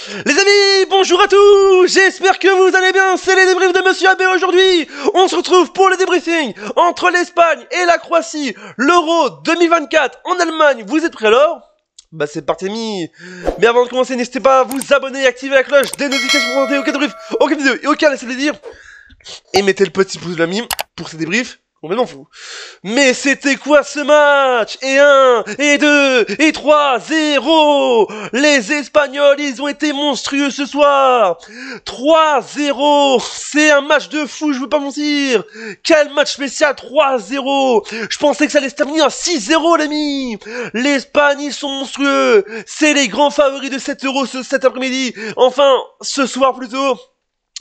Les amis, bonjour à tous. J'espère que vous allez bien. C'est les débriefs de Monsieur AB aujourd'hui. On se retrouve pour le débriefing entre l'Espagne et la Croatie. L'Euro 2024 en Allemagne. Vous êtes prêts alors? Bah c'est parti amis. Mais avant de commencer, n'hésitez pas à vous abonner et activer la cloche des notifications pour ne aucun débrief, aucune vidéo et aucun laissez le dire. Et mettez le petit pouce de l'ami pour ces débriefs. Complètement fou. Mais c'était quoi ce match? Et 1, et 2, et 3, 0. Les Espagnols, ils ont été monstrueux ce soir. 3-0. C'est un match de fou, je veux pas mentir. Quel match spécial, 3-0. Je pensais que ça allait se terminer à 6-0, l'ami. L'Espagne, ils sont monstrueux. C'est les grands favoris de cet Euro cet après-midi. Enfin, ce soir plutôt.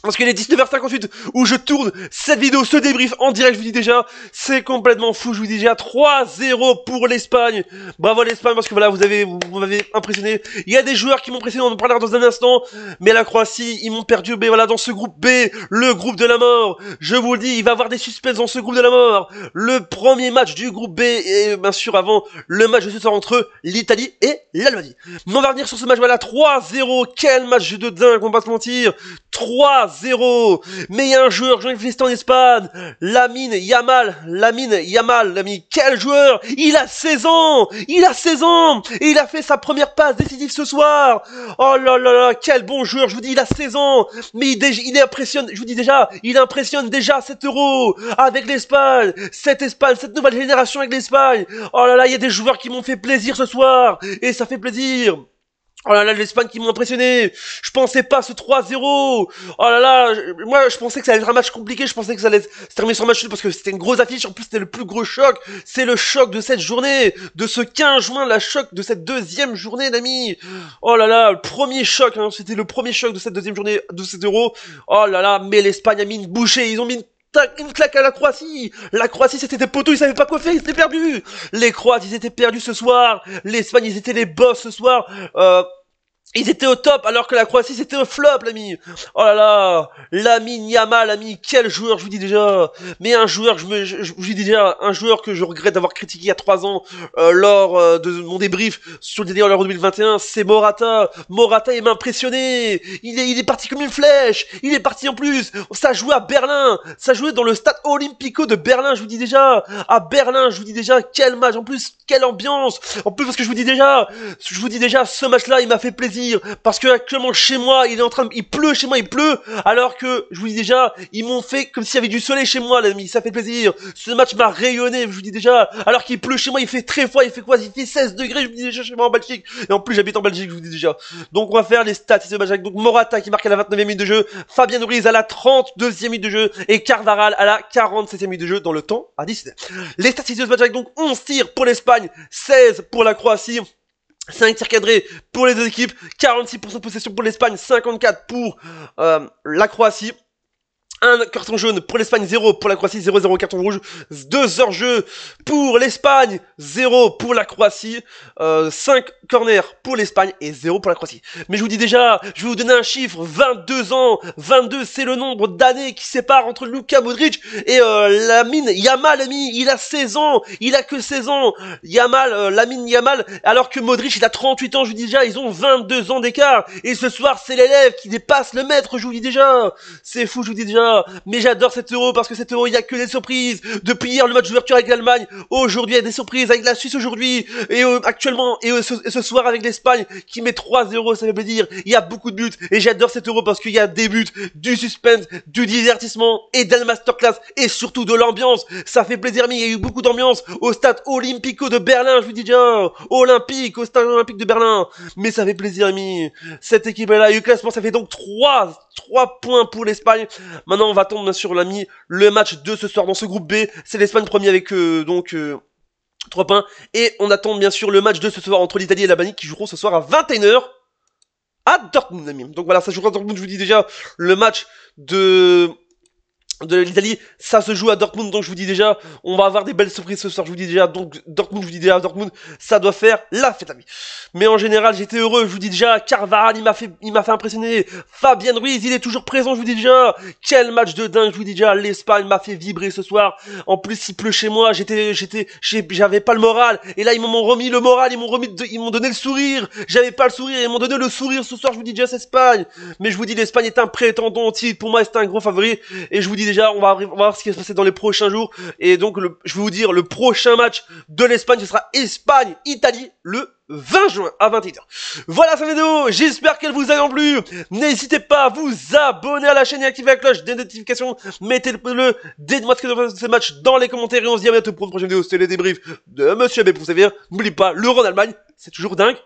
Parce qu'il est 19h58 où je tourne cette vidéo, ce débrief en direct, je vous dis déjà, c'est complètement fou, je vous dis déjà 3-0 pour l'Espagne. Bravo à l'Espagne parce que voilà, vous m'avez impressionné. Il y a des joueurs qui m'ont impressionné, on en parlera dans un instant, mais la Croatie, ils m'ont perdu, mais voilà, dans ce groupe B, le groupe de la mort, je vous le dis, il va y avoir des suspens dans ce groupe de la mort. Le premier match du groupe B, et bien sûr avant le match de ce soir entre l'Italie et l'Allemagne. Mais on va revenir sur ce match, voilà, 3-0, quel match de dingue, on va pas se mentir. 3-0. Mais il y a un joueur, j'en ai fait en Espagne, Lamine Yamal, l'ami, quel joueur. Il a 16 ans. Et il a fait sa première passe décisive ce soir. Oh là là là, quel bon joueur, je vous dis, il a 16 ans. Mais il impressionne, je vous dis déjà, il impressionne déjà cet Euro avec l'Espagne, cette nouvelle génération avec l'Espagne. Oh là là, il y a des joueurs qui m'ont fait plaisir ce soir. Et ça fait plaisir. Oh là là, l'Espagne qui m'ont impressionné. Je pensais pas ce 3-0. Oh là là, moi je pensais que ça allait être un match compliqué. Je pensais que ça allait se terminer sur un match nul parce que c'était une grosse affiche. En plus, c'était le plus gros choc. C'est le choc de cette journée, de ce 15 juin, la choc de cette deuxième journée, d'amis. Oh là là, le premier choc. Hein, c'était le premier choc de cette deuxième journée de cet Euro. Oh là là, mais l'Espagne a mis une bouchée. Ils ont mis une claque à la Croatie. La Croatie, c'était des poteaux, ils savaient pas quoi faire, ils étaient perdus. Les Croates, ils étaient perdus ce soir. L'Espagne, ils étaient les boss ce soir. Ils étaient au top alors que la Croatie c'était un flop, l'ami. Oh là là, Lamine Yamal, l'ami, quel joueur, je vous dis déjà. Mais un joueur, je vous dis déjà, un joueur que je regrette d'avoir critiqué il y a 3 ans lors de mon débrief sur le dernier Euro 2021, c'est Morata. Morata, il m'a impressionné. Il est parti comme une flèche. Il est parti en plus. Ça jouait à Berlin. Ça jouait dans le stade Olimpico de Berlin, je vous dis déjà. À Berlin, je vous dis déjà, quel match. En plus, quelle ambiance. En plus, parce que je vous dis déjà, ce match-là, il m'a fait plaisir. Parce que actuellement chez moi il pleut chez moi, il pleut, alors que je vous dis déjà, ils m'ont fait comme s'il y avait du soleil chez moi, l'ami, ça fait plaisir. Ce match m'a rayonné, je vous dis déjà, alors qu'il pleut chez moi, il fait très froid, il fait quoi? Il fait 16 degrés, je vous dis déjà chez moi en Belgique, et en plus j'habite en Belgique, je vous dis déjà. Donc on va faire les stats de ce match avec donc Morata qui marque à la 29e minute de jeu, Fabien Ruiz à la 32e minute de jeu et Carvajal à la 47e minute de jeu dans le temps additionnel. Les statistiques de ce match avec donc 11 tirs pour l'Espagne, 16 pour la Croatie. 5 tirs cadrés pour les deux équipes, 46% de possession pour l'Espagne, 54% pour la Croatie. Un carton jaune pour l'Espagne, 0 pour la Croatie, 0-0 carton rouge, 2 hors-jeu pour l'Espagne, 0 pour la Croatie, 5 corners pour l'Espagne et 0 pour la Croatie. Mais je vous dis déjà, je vais vous donner un chiffre, 22 ans, 22 c'est le nombre d'années qui sépare entre Luka Modric et Lamine Yamal, ami, il a 16 ans, il a que 16 ans, Lamine Yamal, alors que Modric il a 38 ans, je vous dis déjà, ils ont 22 ans d'écart, et ce soir c'est l'élève qui dépasse le maître, je vous dis déjà, c'est fou, je vous dis déjà. Mais j'adore cet Euro parce que cet Euro il y a que des surprises. Depuis hier le match d'ouverture avec l'Allemagne, aujourd'hui il y a des surprises avec la Suisse aujourd'hui et actuellement et ce soir avec l'Espagne qui met 3-0, ça fait plaisir. Il y a beaucoup de buts et j'adore cet Euro parce qu'il y a des buts, du suspense, du divertissement et d'un masterclass et surtout de l'ambiance. Ça fait plaisir, mais il y a eu beaucoup d'ambiance au stade Olimpico de Berlin, je vous dis déjà, au stade olympique de Berlin. Mais ça fait plaisir, ami. Cette équipe là, et le classement ça fait donc 3 points pour l'Espagne. Maintenant, on va attendre, bien sûr, l'ami, le match de ce soir dans ce groupe B. C'est l'Espagne premier avec, 3 points. Et on attend, bien sûr, le match de ce soir entre l'Italie et l'Albanie qui joueront ce soir à 21h à Dortmund, ami. Donc voilà, ça jouera à Dortmund, je vous dis déjà, le match de de l'Italie, ça se joue à Dortmund, donc je vous dis déjà, on va avoir des belles surprises ce soir, je vous dis déjà, donc Dortmund, je vous dis déjà, Dortmund, ça doit faire la fête à lui. Mais en général, j'étais heureux, je vous dis déjà, Carvajal, il m'a fait impressionner, Fabien Ruiz, il est toujours présent, je vous dis déjà, quel match de dingue, je vous dis déjà, l'Espagne m'a fait vibrer ce soir, en plus il pleut chez moi, j'avais pas le moral, et là ils m'ont remis le moral, ils m'ont donné le sourire, j'avais pas le sourire, ils m'ont donné le sourire ce soir, je vous dis déjà, c'est Espagne, mais je vous dis, l'Espagne est un prétendant au titre, pour moi c'est un gros favori, et je vous dis déjà, on va voir ce qui va se passer dans les prochains jours. Et donc, je vais vous dire, le prochain match de l'Espagne, ce sera Espagne-Italie le 20 juin à 21h. Voilà cette vidéo, j'espère qu'elle vous a plu. N'hésitez pas à vous abonner à la chaîne et activer la cloche des notifications. Mettez-le, dites-moi ce que vous pensez de ce match dans les commentaires et on se dit à bientôt pour une prochaine vidéo. C'était les débriefs de Monsieur Abbé pour sévir. N'oubliez pas, l'Euro en Allemagne, c'est toujours dingue.